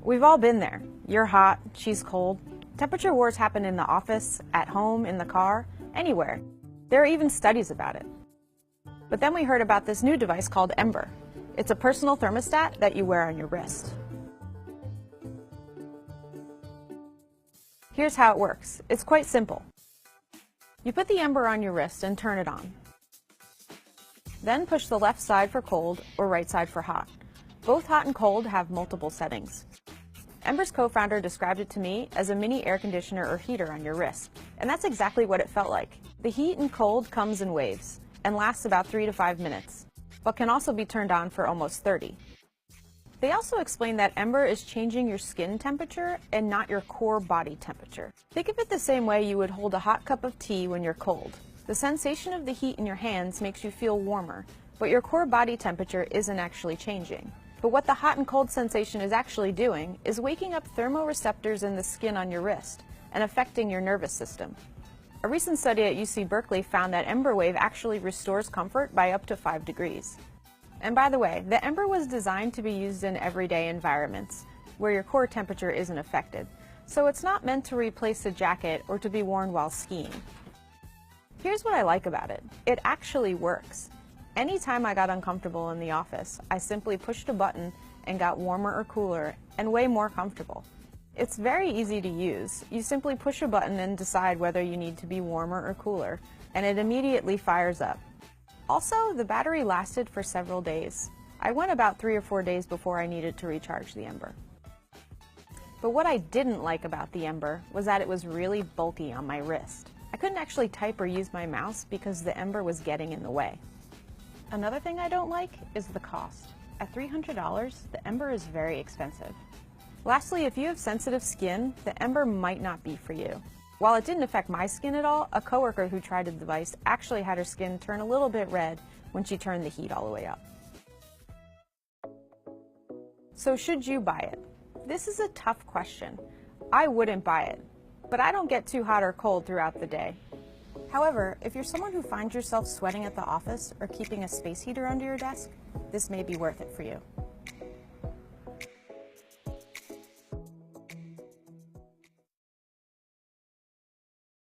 We've all been there. You're hot, she's cold. Temperature wars happen in the office, at home, in the car, anywhere. There are even studies about it. But then we heard about this new device called Embr. It's a personal thermostat that you wear on your wrist. Here's how it works. It's quite simple. You put the Embr on your wrist and turn it on. Then push the left side for cold or right side for hot. Both hot and cold have multiple settings. Embr's co-founder described it to me as a mini air conditioner or heater on your wrist, and that's exactly what it felt like. The heat and cold comes in waves and lasts about 3 to 5 minutes, but can also be turned on for almost 30. They also explained that Embr is changing your skin temperature and not your core body temperature. Think of it the same way you would hold a hot cup of tea when you're cold. The sensation of the heat in your hands makes you feel warmer, but your core body temperature isn't actually changing. But what the hot and cold sensation is actually doing is waking up thermoreceptors in the skin on your wrist and affecting your nervous system. A recent study at UC Berkeley found that Embr Wave actually restores comfort by up to 5 degrees. And by the way, the Embr was designed to be used in everyday environments where your core temperature isn't affected, so it's not meant to replace a jacket or to be worn while skiing. Here's what I like about it. It actually works. Anytime I got uncomfortable in the office, I simply pushed a button and got warmer or cooler and way more comfortable. It's very easy to use. You simply push a button and decide whether you need to be warmer or cooler, and it immediately fires up. Also, the battery lasted for several days. I went about 3 or 4 days before I needed to recharge the Embr. But what I didn't like about the Embr was that it was really bulky on my wrist. I couldn't actually type or use my mouse because the Embr was getting in the way. Another thing I don't like is the cost. At $300, the Embr is very expensive. Lastly, if you have sensitive skin, the Embr might not be for you. While it didn't affect my skin at all, a coworker who tried the device actually had her skin turn a little bit red when she turned the heat all the way up. So should you buy it? This is a tough question. I wouldn't buy it, but I don't get too hot or cold throughout the day. However, if you're someone who finds yourself sweating at the office or keeping a space heater under your desk, this may be worth it for you.